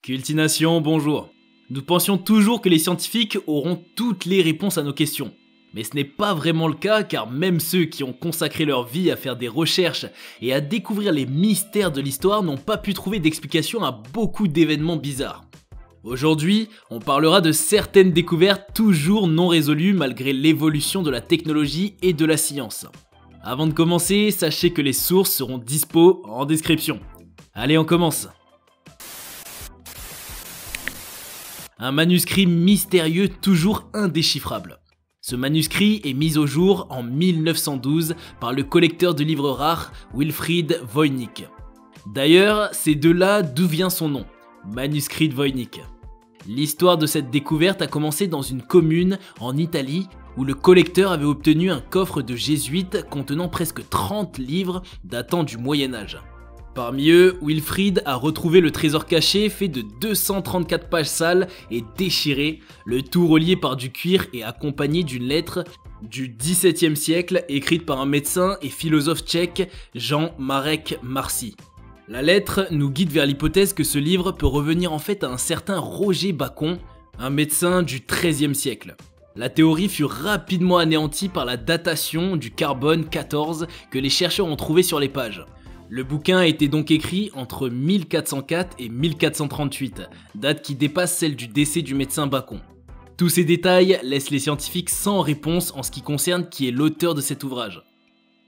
Cultination, bonjour. Nous pensions toujours que les scientifiques auront toutes les réponses à nos questions. Mais ce n'est pas vraiment le cas car même ceux qui ont consacré leur vie à faire des recherches et à découvrir les mystères de l'histoire n'ont pas pu trouver d'explication à beaucoup d'événements bizarres. Aujourd'hui, on parlera de certaines découvertes toujours non résolues malgré l'évolution de la technologie et de la science. Avant de commencer, sachez que les sources seront dispo en description. Allez, on commence. Un manuscrit mystérieux toujours indéchiffrable. Ce manuscrit est mis au jour en 1912 par le collecteur de livres rares Wilfried Voynich. D'ailleurs, c'est de là d'où vient son nom, manuscrit de Voynich. L'histoire de cette découverte a commencé dans une commune en Italie où le collecteur avait obtenu un coffre de jésuites contenant presque 30 livres datant du Moyen-Âge. Parmi eux, Wilfried a retrouvé le trésor caché fait de 234 pages sales et déchirées, le tout relié par du cuir et accompagné d'une lettre du XVIIe siècle écrite par un médecin et philosophe tchèque, Jan Marek Marci. La lettre nous guide vers l'hypothèse que ce livre peut revenir en fait à un certain Roger Bacon, un médecin du XIIIe siècle. La théorie fut rapidement anéantie par la datation du carbone 14 que les chercheurs ont trouvé sur les pages. Le bouquin a été donc écrit entre 1404 et 1438, date qui dépasse celle du décès du médecin Bacon. Tous ces détails laissent les scientifiques sans réponse en ce qui concerne qui est l'auteur de cet ouvrage.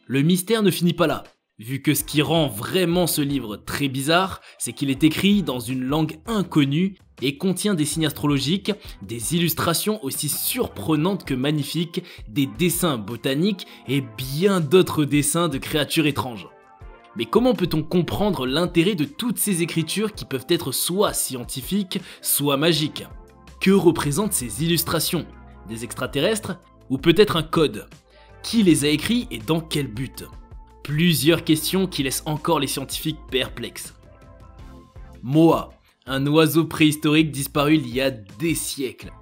Le mystère ne finit pas là, vu que ce qui rend vraiment ce livre très bizarre, c'est qu'il est écrit dans une langue inconnue et contient des signes astrologiques, des illustrations aussi surprenantes que magnifiques, des dessins botaniques et bien d'autres dessins de créatures étranges. Mais comment peut-on comprendre l'intérêt de toutes ces écritures qui peuvent être soit scientifiques, soit magiques? Que représentent ces illustrations? Des extraterrestres? Ou peut-être un code? Qui les a écrits et dans quel but? Plusieurs questions qui laissent encore les scientifiques perplexes. Moa, un oiseau préhistorique disparu il y a des siècles.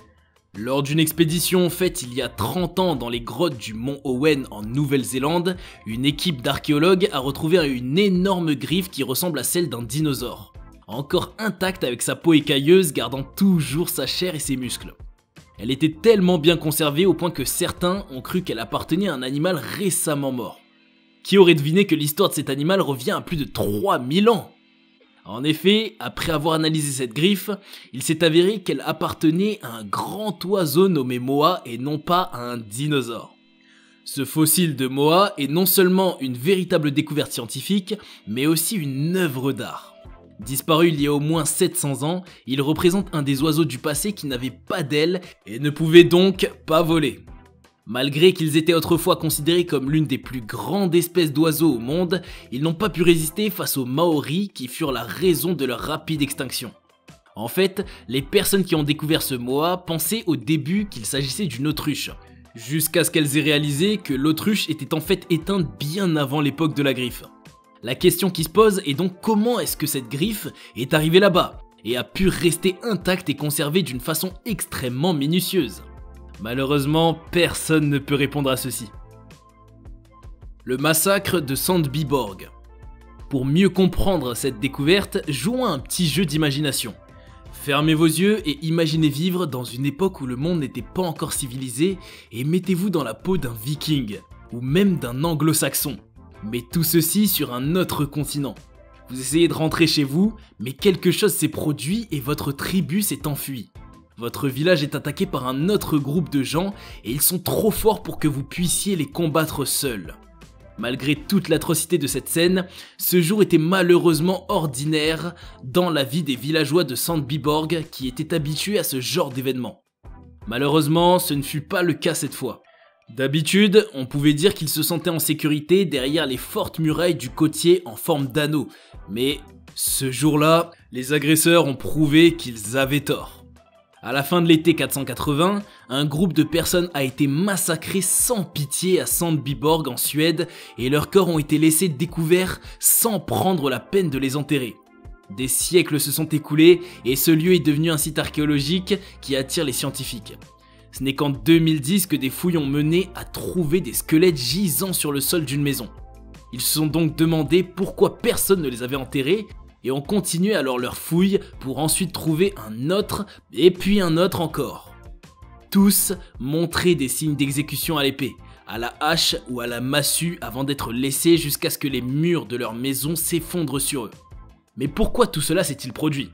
Lors d'une expédition faite il y a 30 ans dans les grottes du mont Owen en Nouvelle-Zélande, une équipe d'archéologues a retrouvé une énorme griffe qui ressemble à celle d'un dinosaure. Encore intacte avec sa peau écailleuse gardant toujours sa chair et ses muscles. Elle était tellement bien conservée au point que certains ont cru qu'elle appartenait à un animal récemment mort. Qui aurait deviné que l'histoire de cet animal revient à plus de 3000 ans? En effet, après avoir analysé cette griffe, il s'est avéré qu'elle appartenait à un grand oiseau nommé Moa et non pas à un dinosaure. Ce fossile de Moa est non seulement une véritable découverte scientifique, mais aussi une œuvre d'art. Disparu il y a au moins 700 ans, il représente un des oiseaux du passé qui n'avait pas d'ailes et ne pouvait donc pas voler. Malgré qu'ils étaient autrefois considérés comme l'une des plus grandes espèces d'oiseaux au monde, ils n'ont pas pu résister face aux Maoris qui furent la raison de leur rapide extinction. En fait, les personnes qui ont découvert ce Moa pensaient au début qu'il s'agissait d'une autruche, jusqu'à ce qu'elles aient réalisé que l'autruche était en fait éteinte bien avant l'époque de la griffe. La question qui se pose est donc comment est-ce que cette griffe est arrivée là-bas et a pu rester intacte et conservée d'une façon extrêmement minutieuse? Malheureusement, personne ne peut répondre à ceci. Le massacre de Sandbyborg. Pour mieux comprendre cette découverte, jouons à un petit jeu d'imagination. Fermez vos yeux et imaginez vivre dans une époque où le monde n'était pas encore civilisé et mettez-vous dans la peau d'un viking, ou même d'un anglo-saxon. Mais tout ceci sur un autre continent. Vous essayez de rentrer chez vous, mais quelque chose s'est produit et votre tribu s'est enfuie. Votre village est attaqué par un autre groupe de gens et ils sont trop forts pour que vous puissiez les combattre seuls. Malgré toute l'atrocité de cette scène, ce jour était malheureusement ordinaire dans la vie des villageois de Sandbyborg qui étaient habitués à ce genre d'événement. Malheureusement, ce ne fut pas le cas cette fois. D'habitude, on pouvait dire qu'ils se sentaient en sécurité derrière les fortes murailles du côtier en forme d'anneau, mais ce jour-là, les agresseurs ont prouvé qu'ils avaient tort. À la fin de l'été 480, un groupe de personnes a été massacré sans pitié à Sandbyborg en Suède et leurs corps ont été laissés découverts sans prendre la peine de les enterrer. Des siècles se sont écoulés et ce lieu est devenu un site archéologique qui attire les scientifiques. Ce n'est qu'en 2010 que des fouilles ont mené à trouver des squelettes gisant sur le sol d'une maison. Ils se sont donc demandé pourquoi personne ne les avait enterrés et on continuait alors leur fouille pour ensuite trouver un autre et puis un autre encore. Tous montraient des signes d'exécution à l'épée, à la hache ou à la massue avant d'être laissés jusqu'à ce que les murs de leur maison s'effondrent sur eux. Mais pourquoi tout cela s'est-il produit ?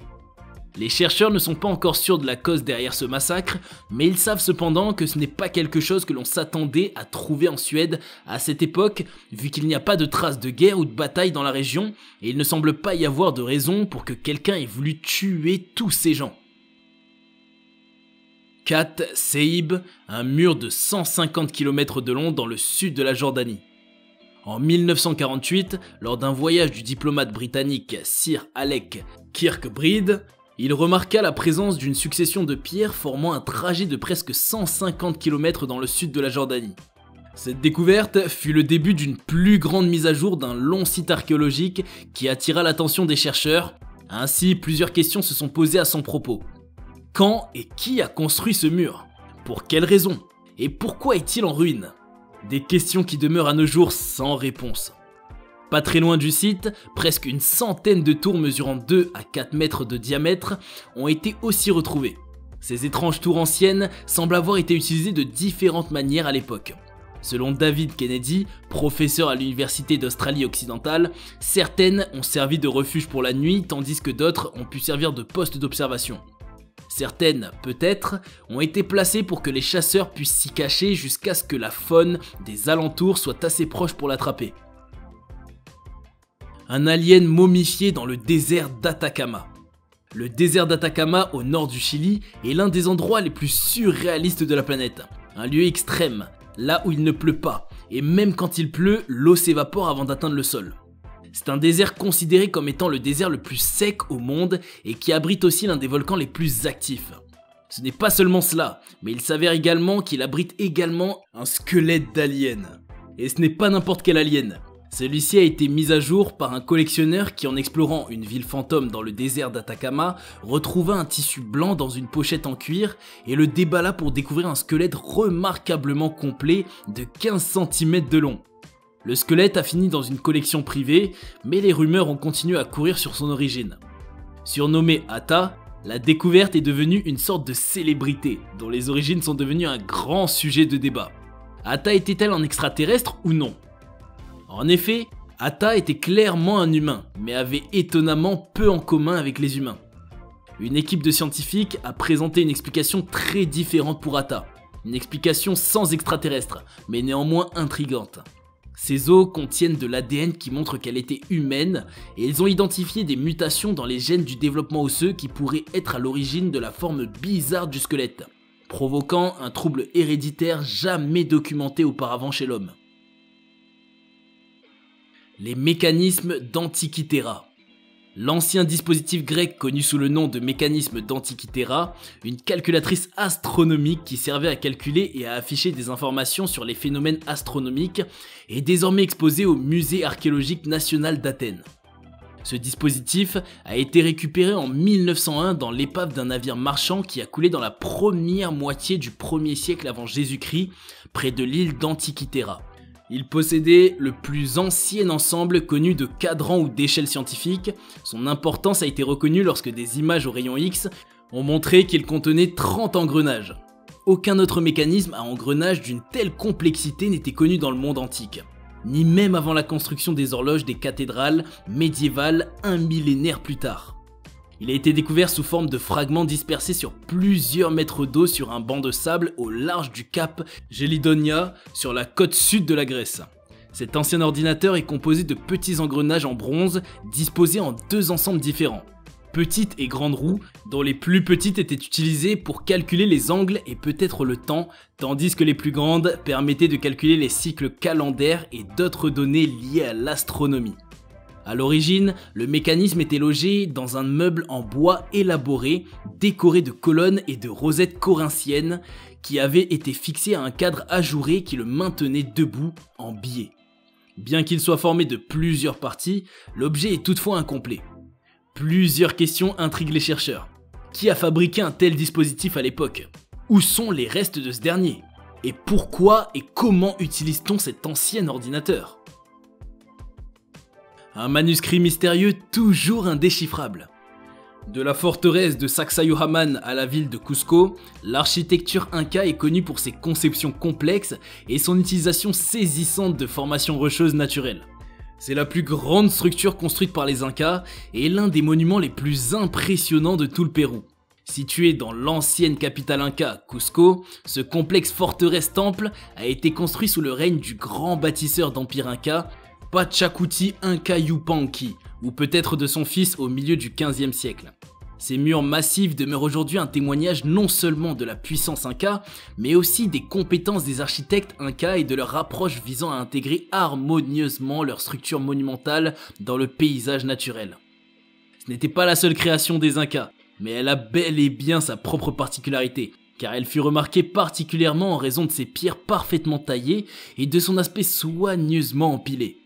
Les chercheurs ne sont pas encore sûrs de la cause derrière ce massacre, mais ils savent cependant que ce n'est pas quelque chose que l'on s'attendait à trouver en Suède à cette époque, vu qu'il n'y a pas de traces de guerre ou de bataille dans la région, et il ne semble pas y avoir de raison pour que quelqu'un ait voulu tuer tous ces gens. Kat Seib, un mur de 150 km de long dans le sud de la Jordanie. En 1948, lors d'un voyage du diplomate britannique Sir Alec Kirkbride, il remarqua la présence d'une succession de pierres formant un trajet de presque 150 km dans le sud de la Jordanie. Cette découverte fut le début d'une plus grande mise à jour d'un long site archéologique qui attira l'attention des chercheurs. Ainsi, plusieurs questions se sont posées à son propos. Quand et qui a construit ce mur ? Pour quelles raisons ? Et pourquoi est-il en ruine ? Des questions qui demeurent à nos jours sans réponse. Pas très loin du site, presque une centaine de tours mesurant 2 à 4 mètres de diamètre ont été aussi retrouvées. Ces étranges tours anciennes semblent avoir été utilisées de différentes manières à l'époque. Selon David Kennedy, professeur à l'université d'Australie occidentale, certaines ont servi de refuge pour la nuit tandis que d'autres ont pu servir de poste d'observation. Certaines, peut-être, ont été placées pour que les chasseurs puissent s'y cacher jusqu'à ce que la faune des alentours soit assez proche pour l'attraper. Un alien momifié dans le désert d'Atacama. Le désert d'Atacama au nord du Chili est l'un des endroits les plus surréalistes de la planète. Un lieu extrême, là où il ne pleut pas, et même quand il pleut, l'eau s'évapore avant d'atteindre le sol. C'est un désert considéré comme étant le désert le plus sec au monde et qui abrite aussi l'un des volcans les plus actifs. Ce n'est pas seulement cela, mais il s'avère également qu'il abrite également un squelette d'alien. Et ce n'est pas n'importe quel alien. Celui-ci a été mis à jour par un collectionneur qui, en explorant une ville fantôme dans le désert d'Atacama, retrouva un tissu blanc dans une pochette en cuir et le déballa pour découvrir un squelette remarquablement complet de 15 cm de long. Le squelette a fini dans une collection privée, mais les rumeurs ont continué à courir sur son origine. Surnommé Atta, la découverte est devenue une sorte de célébrité, dont les origines sont devenues un grand sujet de débat. Atta était-elle un extraterrestre ou non ? En effet, Atta était clairement un humain, mais avait étonnamment peu en commun avec les humains. Une équipe de scientifiques a présenté une explication très différente pour Atta. Une explication sans extraterrestre, mais néanmoins intrigante. Ses os contiennent de l'ADN qui montre qu'elle était humaine, et ils ont identifié des mutations dans les gènes du développement osseux qui pourraient être à l'origine de la forme bizarre du squelette, provoquant un trouble héréditaire jamais documenté auparavant chez l'homme. Les mécanismes d'Antikythera. L'ancien dispositif grec connu sous le nom de mécanisme d'Antikythera, une calculatrice astronomique qui servait à calculer et à afficher des informations sur les phénomènes astronomiques, est désormais exposé au musée archéologique national d'Athènes. Ce dispositif a été récupéré en 1901 dans l'épave d'un navire marchand qui a coulé dans la première moitié du 1er siècle avant Jésus-Christ, près de l'île d'Antikythera. Il possédait le plus ancien ensemble connu de cadrans ou d'échelles scientifiques. Son importance a été reconnue lorsque des images au rayon X ont montré qu'il contenait 30 engrenages. Aucun autre mécanisme à engrenages d'une telle complexité n'était connu dans le monde antique, ni même avant la construction des horloges des cathédrales médiévales un millénaire plus tard. Il a été découvert sous forme de fragments dispersés sur plusieurs mètres d'eau sur un banc de sable au large du cap Gelidonia sur la côte sud de la Grèce. Cet ancien ordinateur est composé de petits engrenages en bronze disposés en 2 ensembles différents. Petites et grandes roues, dont les plus petites étaient utilisées pour calculer les angles et peut-être le temps, tandis que les plus grandes permettaient de calculer les cycles calendaires et d'autres données liées à l'astronomie. A l'origine, le mécanisme était logé dans un meuble en bois élaboré, décoré de colonnes et de rosettes corinthiennes, qui avait été fixé à un cadre ajouré qui le maintenait debout en biais. Bien qu'il soit formé de plusieurs parties, l'objet est toutefois incomplet. Plusieurs questions intriguent les chercheurs. Qui a fabriqué un tel dispositif à l'époque ? Où sont les restes de ce dernier ? Et pourquoi et comment utilise-t-on cet ancien ordinateur ? Un manuscrit mystérieux toujours indéchiffrable. De la forteresse de Sacsayhuaman à la ville de Cusco, l'architecture inca est connue pour ses conceptions complexes et son utilisation saisissante de formations rocheuses naturelles. C'est la plus grande structure construite par les Incas et l'un des monuments les plus impressionnants de tout le Pérou. Situé dans l'ancienne capitale inca, Cusco, ce complexe forteresse-temple a été construit sous le règne du grand bâtisseur d'empire inca, Pachacuti Inca Yupanqui, ou peut-être de son fils au milieu du XVe siècle. Ces murs massifs demeurent aujourd'hui un témoignage non seulement de la puissance inca, mais aussi des compétences des architectes incas et de leur approche visant à intégrer harmonieusement leur structure monumentale dans le paysage naturel. Ce n'était pas la seule création des Incas, mais elle a bel et bien sa propre particularité, car elle fut remarquée particulièrement en raison de ses pierres parfaitement taillées et de son aspect soigneusement empilé.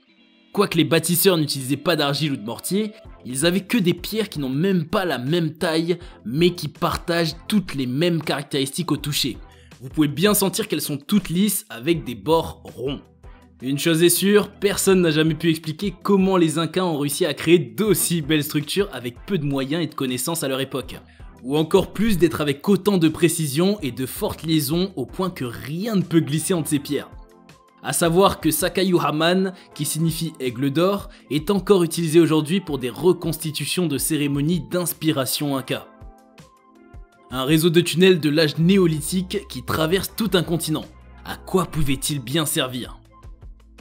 Quoique les bâtisseurs n'utilisaient pas d'argile ou de mortier, ils avaient que des pierres qui n'ont même pas la même taille, mais qui partagent toutes les mêmes caractéristiques au toucher. Vous pouvez bien sentir qu'elles sont toutes lisses avec des bords ronds. Une chose est sûre, personne n'a jamais pu expliquer comment les Incas ont réussi à créer d'aussi belles structures avec peu de moyens et de connaissances à leur époque. Ou encore plus d'être avec autant de précision et de fortes liaisons au point que rien ne peut glisser entre ces pierres. A savoir que Sacsayhuaman, qui signifie aigle d'or, est encore utilisé aujourd'hui pour des reconstitutions de cérémonies d'inspiration inca. Un réseau de tunnels de l'âge néolithique qui traverse tout un continent. À quoi pouvait-il bien servir?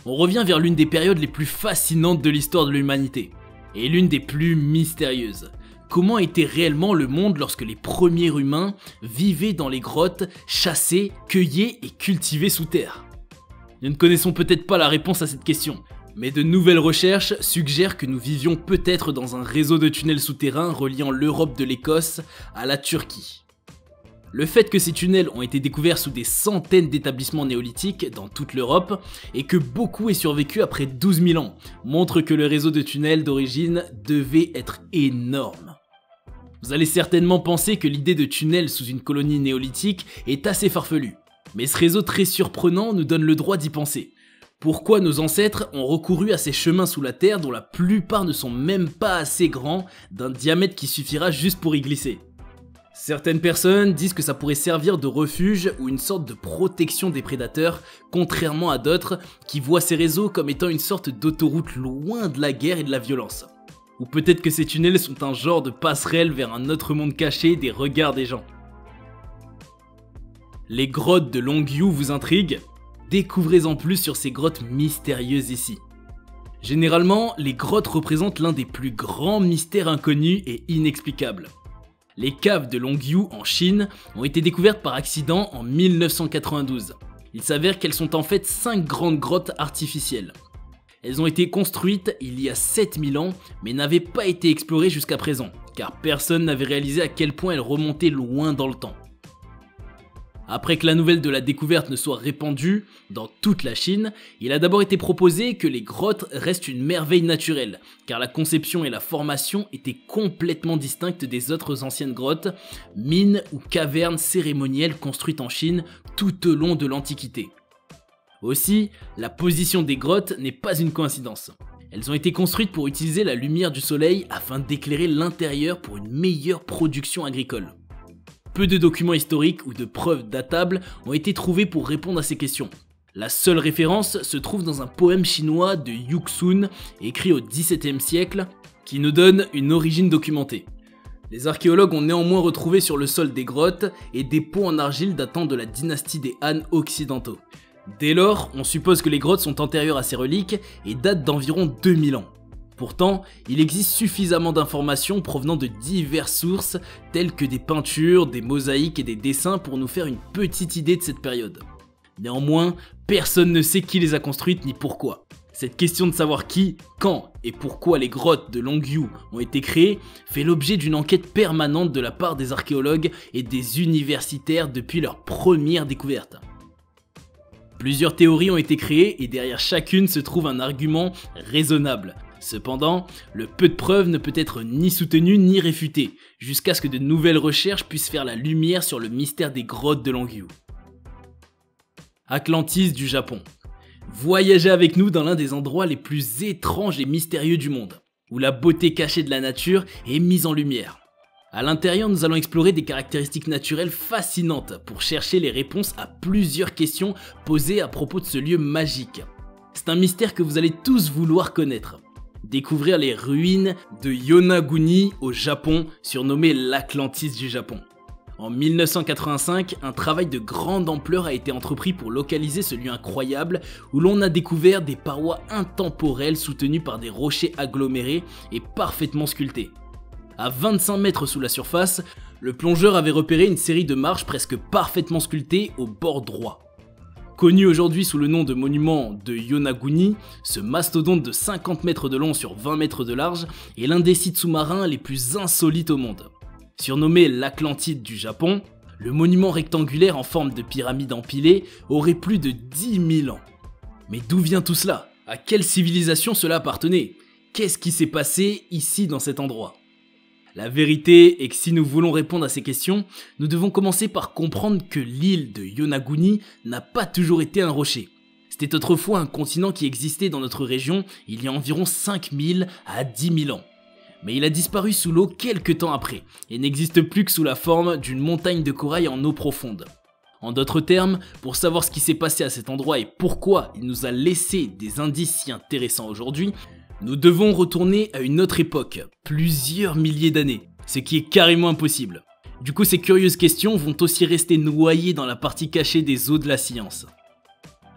On revient vers l'une des périodes les plus fascinantes de l'histoire de l'humanité, et l'une des plus mystérieuses. Comment était réellement le monde lorsque les premiers humains vivaient dans les grottes, chassaient, cueillaient et cultivaient sous terre? Nous ne connaissons peut-être pas la réponse à cette question, mais de nouvelles recherches suggèrent que nous vivions peut-être dans un réseau de tunnels souterrains reliant l'Europe de l'Écosse à la Turquie. Le fait que ces tunnels ont été découverts sous des centaines d'établissements néolithiques dans toute l'Europe et que beaucoup aient survécu après 12 000 ans montre que le réseau de tunnels d'origine devait être énorme. Vous allez certainement penser que l'idée de tunnels sous une colonie néolithique est assez farfelue. Mais ce réseau très surprenant nous donne le droit d'y penser. Pourquoi nos ancêtres ont recouru à ces chemins sous la terre dont la plupart ne sont même pas assez grands, d'un diamètre qui suffira juste pour y glisser? Certaines personnes disent que ça pourrait servir de refuge ou une sorte de protection des prédateurs, contrairement à d'autres qui voient ces réseaux comme étant une sorte d'autoroute loin de la guerre et de la violence. Ou peut-être que ces tunnels sont un genre de passerelle vers un autre monde caché des regards des gens. Les grottes de Longyou vous intriguent? Découvrez-en plus sur ces grottes mystérieuses ici. Généralement, les grottes représentent l'un des plus grands mystères inconnus et inexplicables. Les caves de Longyou en Chine ont été découvertes par accident en 1992. Il s'avère qu'elles sont en fait 5 grandes grottes artificielles. Elles ont été construites il y a 7000 ans, mais n'avaient pas été explorées jusqu'à présent, car personne n'avait réalisé à quel point elles remontaient loin dans le temps. Après que la nouvelle de la découverte ne soit répandue dans toute la Chine, il a d'abord été proposé que les grottes restent une merveille naturelle, car la conception et la formation étaient complètement distinctes des autres anciennes grottes, mines ou cavernes cérémonielles construites en Chine tout au long de l'Antiquité. Aussi, la position des grottes n'est pas une coïncidence. Elles ont été construites pour utiliser la lumière du soleil afin d'éclairer l'intérieur pour une meilleure production agricole. Peu de documents historiques ou de preuves datables ont été trouvés pour répondre à ces questions. La seule référence se trouve dans un poème chinois de Yuxun, écrit au XVIIe siècle, qui nous donne une origine documentée. Les archéologues ont néanmoins retrouvé sur le sol des grottes et des pots en argile datant de la dynastie des Han occidentaux. Dès lors, on suppose que les grottes sont antérieures à ces reliques et datent d'environ 2000 ans. Pourtant, il existe suffisamment d'informations provenant de diverses sources, telles que des peintures, des mosaïques et des dessins pour nous faire une petite idée de cette période. Néanmoins, personne ne sait qui les a construites ni pourquoi. Cette question de savoir qui, quand et pourquoi les grottes de Longyou ont été créées fait l'objet d'une enquête permanente de la part des archéologues et des universitaires depuis leur première découverte. Plusieurs théories ont été créées et derrière chacune se trouve un argument raisonnable. Cependant, le peu de preuves ne peut être ni soutenu ni réfuté, jusqu'à ce que de nouvelles recherches puissent faire la lumière sur le mystère des grottes de Longyou. Atlantis du Japon. Voyagez avec nous dans l'un des endroits les plus étranges et mystérieux du monde, où la beauté cachée de la nature est mise en lumière. À l'intérieur, nous allons explorer des caractéristiques naturelles fascinantes pour chercher les réponses à plusieurs questions posées à propos de ce lieu magique. C'est un mystère que vous allez tous vouloir connaître. Découvrir les ruines de Yonaguni au Japon, surnommé l'Atlantis du Japon. En 1985, un travail de grande ampleur a été entrepris pour localiser ce lieu incroyable où l'on a découvert des parois intemporelles soutenues par des rochers agglomérés et parfaitement sculptés. À 25 mètres sous la surface, le plongeur avait repéré une série de marches presque parfaitement sculptées au bord droit. Connu aujourd'hui sous le nom de monument de Yonaguni, ce mastodonte de 50 mètres de long sur 20 mètres de large est l'un des sites sous-marins les plus insolites au monde. Surnommé l'Atlantide du Japon, le monument rectangulaire en forme de pyramide empilée aurait plus de 10 000 ans. Mais d'où vient tout cela? À quelle civilisation cela appartenait? Qu'est-ce qui s'est passé ici dans cet endroit? La vérité est que si nous voulons répondre à ces questions, nous devons commencer par comprendre que l'île de Yonaguni n'a pas toujours été un rocher. C'était autrefois un continent qui existait dans notre région il y a environ 5 000 à 10 000 ans. Mais il a disparu sous l'eau quelques temps après et n'existe plus que sous la forme d'une montagne de corail en eau profonde. En d'autres termes, pour savoir ce qui s'est passé à cet endroit et pourquoi il nous a laissé des indices si intéressants aujourd'hui, nous devons retourner à une autre époque, plusieurs milliers d'années, ce qui est carrément impossible. Du coup, ces curieuses questions vont aussi rester noyées dans la partie cachée des eaux de la science.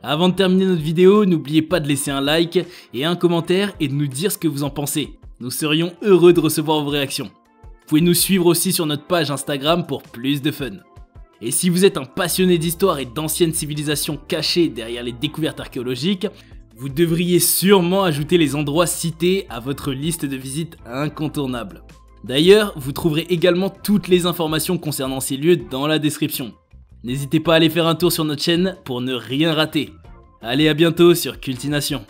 Avant de terminer notre vidéo, n'oubliez pas de laisser un like et un commentaire et de nous dire ce que vous en pensez. Nous serions heureux de recevoir vos réactions. Vous pouvez nous suivre aussi sur notre page Instagram pour plus de fun. Et si vous êtes un passionné d'histoire et d'anciennes civilisations cachées derrière les découvertes archéologiques, vous devriez sûrement ajouter les endroits cités à votre liste de visites incontournables. D'ailleurs, vous trouverez également toutes les informations concernant ces lieux dans la description. N'hésitez pas à aller faire un tour sur notre chaîne pour ne rien rater. Allez, à bientôt sur Cultination.